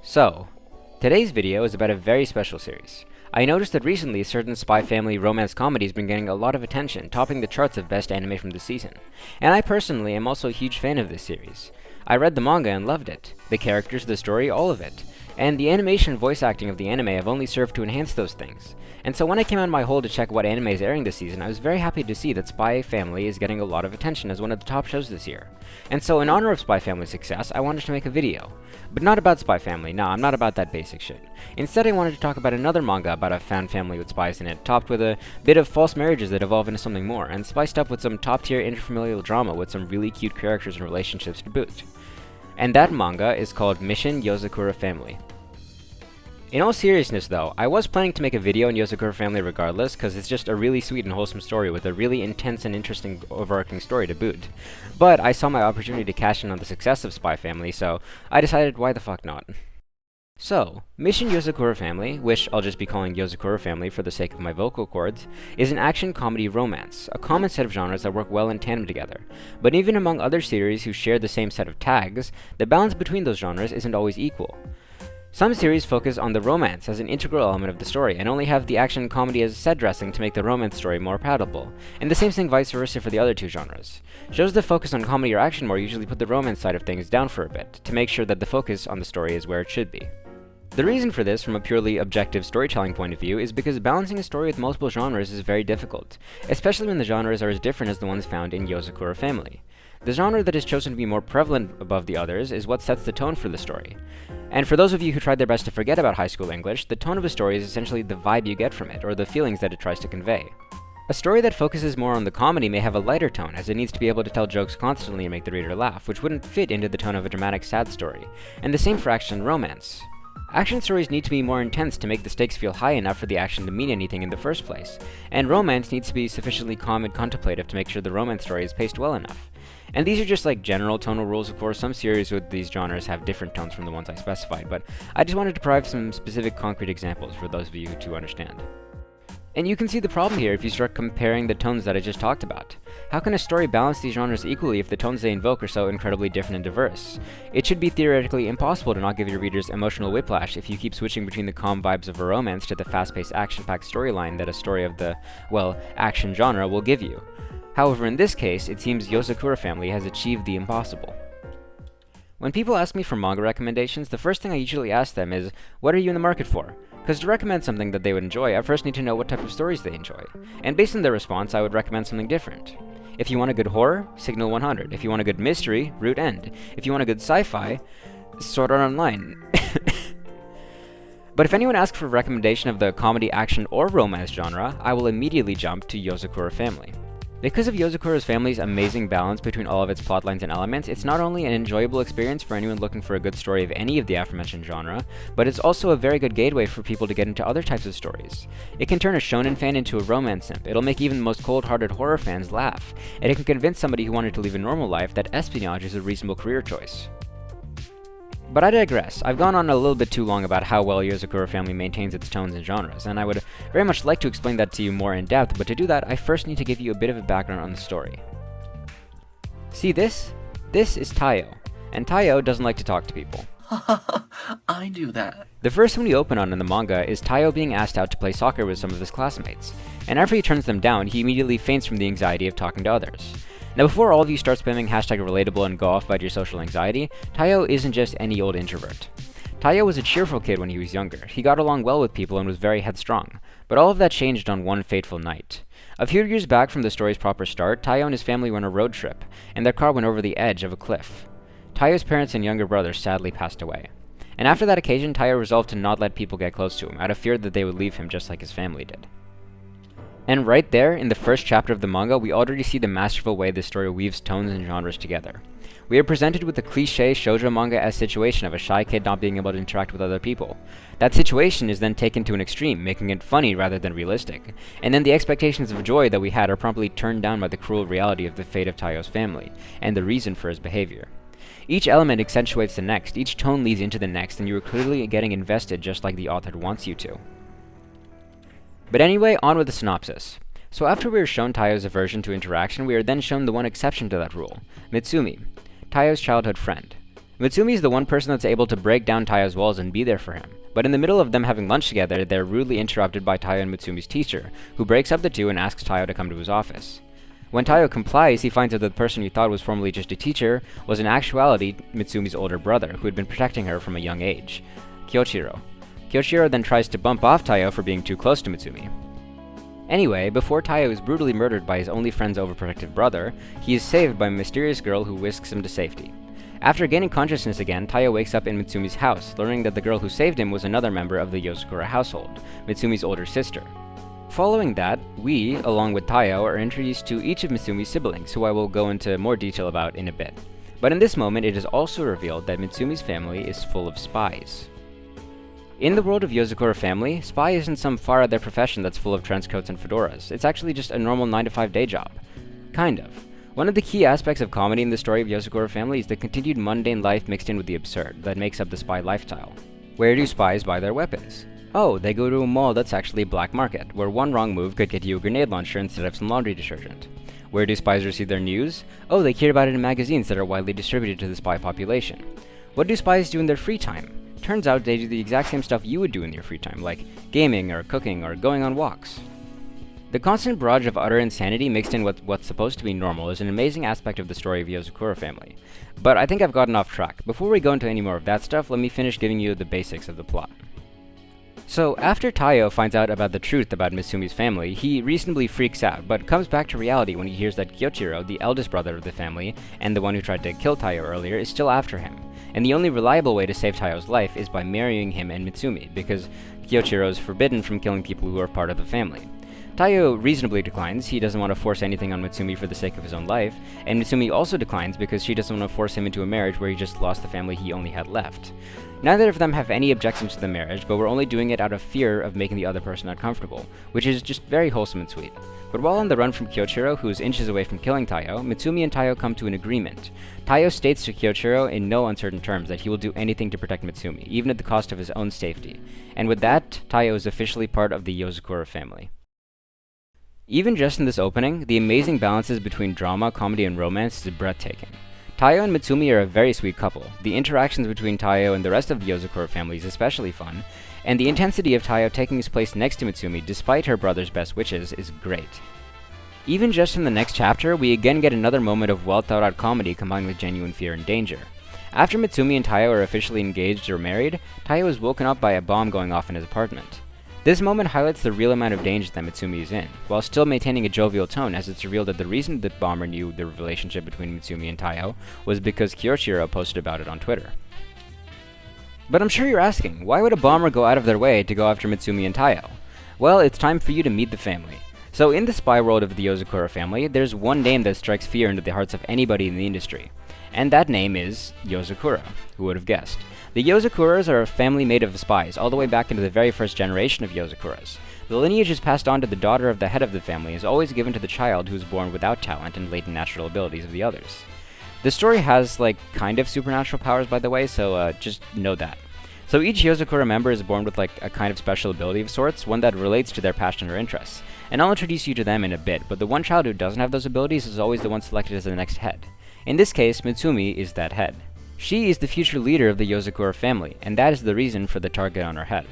So, today's video is about a very special series. I noticed that recently a certain spy family romance comedy has been getting a lot of attention, topping the charts of best anime from the season. And I personally am also a huge fan of this series. I read the manga and loved it. The characters, the story, all of it. And the animation and voice acting of the anime have only served to enhance those things. And so when I came on my hole to check what anime is airing this season, I was very happy to see that Spy Family is getting a lot of attention as one of the top shows this year. And so in honor of Spy Family's success, I wanted to make a video. But not about Spy Family, nah, I'm not about that basic shit. Instead, I wanted to talk about another manga about a fan family with spies in it, topped with a bit of false marriages that evolve into something more, and spiced up with some top-tier interfamilial drama with some really cute characters and relationships to boot. And that manga is called Mission Yozakura Family. In all seriousness though, I was planning to make a video on Yozakura Family regardless, because it's just a really sweet and wholesome story with a really intense and interesting overarching story to boot. But I saw my opportunity to cash in on the success of Spy Family, so I decided why the fuck not. So, Mission Yozakura Family, which I'll just be calling Yozakura Family for the sake of my vocal cords, is an action comedy romance, a common set of genres that work well in tandem together. But even among other series who share the same set of tags, the balance between those genres isn't always equal. Some series focus on the romance as an integral element of the story, and only have the action comedy as set dressing to make the romance story more palatable, and the same thing vice versa for the other two genres. Shows that focus on comedy or action more usually put the romance side of things down for a bit, to make sure that the focus on the story is where it should be. The reason for this, from a purely objective storytelling point of view, is because balancing a story with multiple genres is very difficult, especially when the genres are as different as the ones found in Yozakura Family. The genre that is chosen to be more prevalent above the others is what sets the tone for the story. And for those of you who tried their best to forget about high school English, the tone of a story is essentially the vibe you get from it, or the feelings that it tries to convey. A story that focuses more on the comedy may have a lighter tone, as it needs to be able to tell jokes constantly and make the reader laugh, which wouldn't fit into the tone of a dramatic sad story. And the same for action and romance. Action stories need to be more intense to make the stakes feel high enough for the action to mean anything in the first place, and romance needs to be sufficiently calm and contemplative to make sure the romance story is paced well enough. And these are just like general tonal rules. Of course, some series with these genres have different tones from the ones I specified, but I just wanted to provide some specific concrete examples for those of you to understand. And you can see the problem here if you start comparing the tones that I just talked about. How can a story balance these genres equally if the tones they invoke are so incredibly different and diverse? It should be theoretically impossible to not give your readers emotional whiplash if you keep switching between the calm vibes of a romance to the fast-paced action-packed storyline that a story of the, well, action genre will give you. However, in this case, it seems Yozakura Family has achieved the impossible. When people ask me for manga recommendations, the first thing I usually ask them is, what are you in the market for? Because to recommend something that they would enjoy, I first need to know what type of stories they enjoy. And based on their response, I would recommend something different. If you want a good horror, Signal 100. If you want a good mystery, Root End. If you want a good sci-fi, Sword Art Online. But if anyone asks for a recommendation of the comedy, action, or romance genre, I will immediately jump to Yozakura Family. Because of Yozakura's family's amazing balance between all of its plotlines and elements, it's not only an enjoyable experience for anyone looking for a good story of any of the aforementioned genre, but it's also a very good gateway for people to get into other types of stories. It can turn a shonen fan into a romance simp, it'll make even the most cold-hearted horror fans laugh, and it can convince somebody who wanted to live a normal life that espionage is a reasonable career choice. But I digress. I've gone on a little bit too long about how well Yozakura Family maintains its tones and genres, and I would very much like to explain that to you more in depth, but to do that, I first need to give you a bit of a background on the story. See this? This is Taiyo, and Taiyo doesn't like to talk to people. I do that. The first one we open on in the manga is Taiyo being asked out to play soccer with some of his classmates, and after he turns them down, he immediately faints from the anxiety of talking to others. Now before all of you start spamming #relatable and go off about your social anxiety, Taiyo isn't just any old introvert. Taiyo was a cheerful kid when he was younger. He got along well with people and was very headstrong. But all of that changed on one fateful night. A few years back from the story's proper start, Taiyo and his family were on a road trip, and their car went over the edge of a cliff. Taiyo's parents and younger brother sadly passed away. And after that occasion, Taiyo resolved to not let people get close to him, out of fear that they would leave him just like his family did. And right there, in the first chapter of the manga, we already see the masterful way this story weaves tones and genres together. We are presented with the cliché shoujo manga-esque situation of a shy kid not being able to interact with other people. That situation is then taken to an extreme, making it funny rather than realistic. And then the expectations of joy that we had are promptly turned down by the cruel reality of the fate of Taiyo's family, and the reason for his behavior. Each element accentuates the next, each tone leads into the next, and you are clearly getting invested just like the author wants you to. But anyway, on with the synopsis. So after we are shown Taiyo's aversion to interaction, we are then shown the one exception to that rule, Mitsumi, Taiyo's childhood friend. Mitsumi is the one person that's able to break down Tayo's walls and be there for him. But in the middle of them having lunch together, they're rudely interrupted by Tayo and Mitsumi's teacher, who breaks up the two and asks Tayo to come to his office. When Tayo complies, he finds out that the person he thought was formerly just a teacher was in actuality Mitsumi's older brother, who had been protecting her from a young age, Kyoichiro. Kyoichiro then tries to bump off Tayo for being too close to Mitsumi. Anyway, before Tayo is brutally murdered by his only friend's overprotective brother, he is saved by a mysterious girl who whisks him to safety. After gaining consciousness again, Tayo wakes up in Mitsumi's house, learning that the girl who saved him was another member of the Yozakura household, Mitsumi's older sister. Following that, we, along with Tayo, are introduced to each of Mitsumi's siblings, who I will go into more detail about in a bit. But in this moment, it is also revealed that Mitsumi's family is full of spies. In the world of Yozakura family, spy isn't some far-out-there profession that's full of trench coats and fedoras. It's actually just a normal 9-to-5 day job. Kind of. One of the key aspects of comedy in the story of Yozakura family is the continued mundane life mixed in with the absurd that makes up the spy lifestyle. Where do spies buy their weapons? Oh, they go to a mall that's actually a black market, where one wrong move could get you a grenade launcher instead of some laundry detergent. Where do spies receive their news? Oh, they hear about it in magazines that are widely distributed to the spy population. What do spies do in their free time? Turns out they do the exact same stuff you would do in your free time, like gaming or cooking or going on walks. The constant barrage of utter insanity mixed in with what's supposed to be normal is an amazing aspect of the story of Yozakura family. But I think I've gotten off track. Before we go into any more of that stuff, let me finish giving you the basics of the plot. So, after Tayo finds out about the truth about Mitsumi's family, he reasonably freaks out, but comes back to reality when he hears that Kyoichiro, the eldest brother of the family, and the one who tried to kill Tayo earlier, is still after him. And the only reliable way to save Tayo's life is by marrying him and Mitsumi, because Kyoichiro is forbidden from killing people who are part of the family. Tayo reasonably declines. He doesn't want to force anything on Mitsumi for the sake of his own life, and Mitsumi also declines because she doesn't want to force him into a marriage where he just lost the family he only had left. Neither of them have any objections to the marriage, but we're only doing it out of fear of making the other person uncomfortable, which is just very wholesome and sweet. But while on the run from Kyoichiro, who is inches away from killing Tayo, Mitsumi and Tayo come to an agreement. Tayo states to Kyoichiro in no uncertain terms that he will do anything to protect Mitsumi, even at the cost of his own safety. And with that, Tayo is officially part of the Yozakura family. Even just in this opening, the amazing balances between drama, comedy, and romance is breathtaking. Tayo and Mitsumi are a very sweet couple. The interactions between Tayo and the rest of the Yozakura family is especially fun, and the intensity of Tayo taking his place next to Mitsumi despite her brother's best wishes is great. Even just in the next chapter, we again get another moment of well-thought-out comedy combined with genuine fear and danger. After Mitsumi and Tayo are officially engaged or married, Tayo is woken up by a bomb going off in his apartment. This moment highlights the real amount of danger that Mitsumi is in, while still maintaining a jovial tone, as it's revealed that the reason the bomber knew the relationship between Mitsumi and Tayo was because Kyoichiro posted about it on Twitter. But I'm sure you're asking, why would a bomber go out of their way to go after Mitsumi and Tayo? Well, it's time for you to meet the family. So in the spy world of the Yozakura family, there's one name that strikes fear into the hearts of anybody in the industry. And that name is Yozakura. Who would have guessed? The Yozakuras are a family made of spies, all the way back into the very first generation of Yozakuras. The lineage is passed on to the daughter of the head of the family, and is always given to the child who is born without talent and latent natural abilities of the others. The story has, kind of supernatural powers, by the way, so just know that. So each Yozakura member is born with, a kind of special ability of sorts, one that relates to their passion or interests. And I'll introduce you to them in a bit, but the one child who doesn't have those abilities is always the one selected as the next head. In this case, Mitsumi is that head. She is the future leader of the Yozakura family, and that is the reason for the target on her head.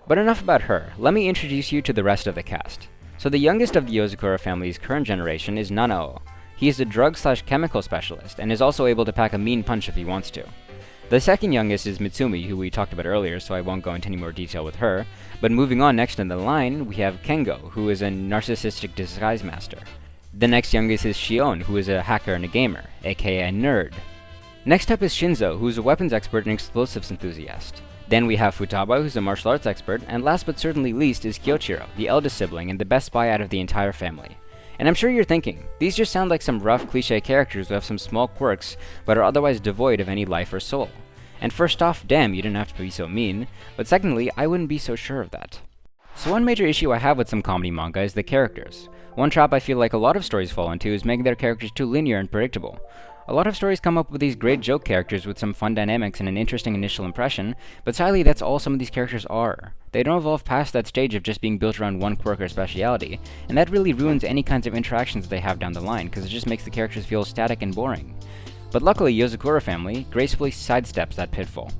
But enough about her, let me introduce you to the rest of the cast. So the youngest of the Yozakura family's current generation is Nanao. He is a drug/chemical specialist, and is also able to pack a mean punch if he wants to. The second youngest is Mitsumi, who we talked about earlier, so I won't go into any more detail with her. But moving on next in the line, we have Kengo, who is a narcissistic disguise master. The next youngest is Shion, who is a hacker and a gamer, aka a nerd. Next up is Shinzo, who is a weapons expert and explosives enthusiast. Then we have Futaba, who's a martial arts expert, and last but certainly least is Kyoichiro, the eldest sibling and the best spy out of the entire family. And I'm sure you're thinking, these just sound like some rough cliché characters who have some small quirks, but are otherwise devoid of any life or soul. And first off, damn, you didn't have to be so mean, but secondly, I wouldn't be so sure of that. So one major issue I have with some comedy manga is the characters. One trap I feel like a lot of stories fall into is making their characters too linear and predictable. A lot of stories come up with these great joke characters with some fun dynamics and an interesting initial impression, but sadly that's all some of these characters are. They don't evolve past that stage of just being built around one quirk or speciality, and that really ruins any kinds of interactions they have down the line, because it just makes the characters feel static and boring. But luckily, Yozakura family gracefully sidesteps that pitfall.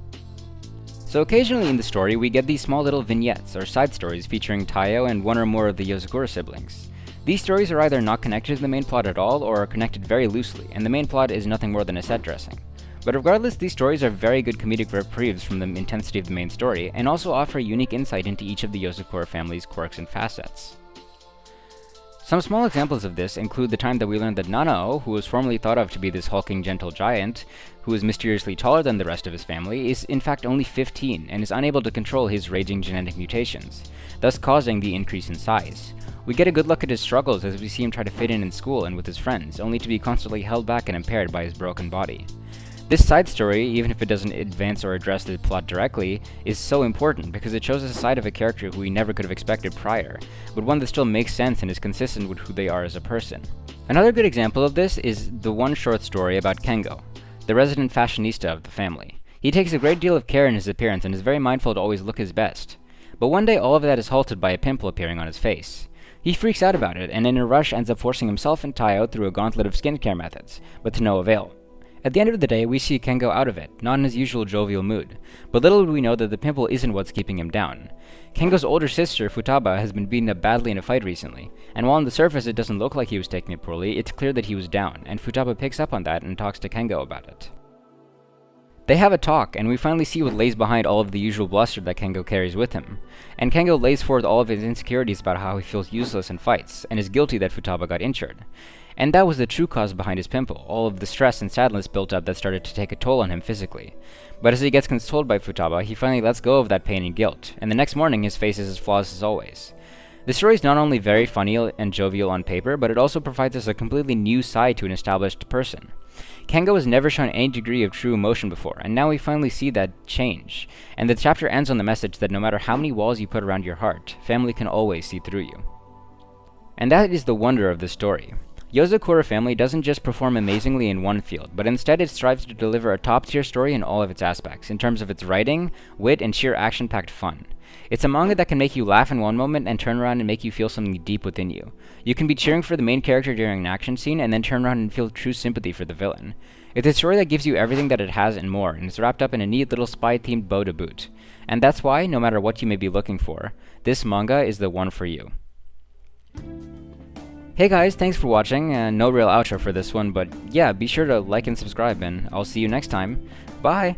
So occasionally in the story, we get these small little vignettes, or side stories featuring Taiyo and one or more of the Yozakura siblings. These stories are either not connected to the main plot at all, or are connected very loosely, and the main plot is nothing more than a set dressing. But regardless, these stories are very good comedic reprieves from the intensity of the main story, and also offer a unique insight into each of the Yozakura family's quirks and facets. Some small examples of this include the time that we learned that Nanao, who was formerly thought of to be this hulking gentle giant, who is mysteriously taller than the rest of his family, is in fact only 15 and is unable to control his raging genetic mutations, thus causing the increase in size. We get a good look at his struggles as we see him try to fit in school and with his friends, only to be constantly held back and impaired by his broken body. This side story, even if it doesn't advance or address the plot directly, is so important because it shows us a side of a character who we never could have expected prior, but one that still makes sense and is consistent with who they are as a person. Another good example of this is the one short story about Kengo, the resident fashionista of the family. He takes a great deal of care in his appearance and is very mindful to always look his best. But one day all of that is halted by a pimple appearing on his face. He freaks out about it and in a rush ends up forcing himself and Taiyo through a gauntlet of skincare methods, but to no avail. At the end of the day, we see Kengo out of it, not in his usual jovial mood, but little do we know that the pimple isn't what's keeping him down. Kengo's older sister, Futaba, has been beaten up badly in a fight recently, and while on the surface it doesn't look like he was taking it poorly, it's clear that he was down, and Futaba picks up on that and talks to Kengo about it. They have a talk, and we finally see what lays behind all of the usual bluster that Kengo carries with him. And Kengo lays forth all of his insecurities about how he feels useless in fights, and is guilty that Futaba got injured. And that was the true cause behind his pimple, all of the stress and sadness built up that started to take a toll on him physically. But as he gets consoled by Futaba, he finally lets go of that pain and guilt, and the next morning his face is as flawless as always. The story is not only very funny and jovial on paper, but it also provides us a completely new side to an established person. Kengo has never shown any degree of true emotion before, and now we finally see that change. And the chapter ends on the message that no matter how many walls you put around your heart, family can always see through you. And that is the wonder of the story. Yozakura family doesn't just perform amazingly in one field, but instead it strives to deliver a top-tier story in all of its aspects, in terms of its writing, wit, and sheer action-packed fun. It's a manga that can make you laugh in one moment and turn around and make you feel something deep within you. You can be cheering for the main character during an action scene and then turn around and feel true sympathy for the villain. It's a story that gives you everything that it has and more, and it's wrapped up in a neat little spy-themed bow to boot. And that's why, no matter what you may be looking for, this manga is the one for you. Hey guys, thanks for watching, no real outro for this one, but yeah, be sure to like and subscribe, and I'll see you next time. Bye!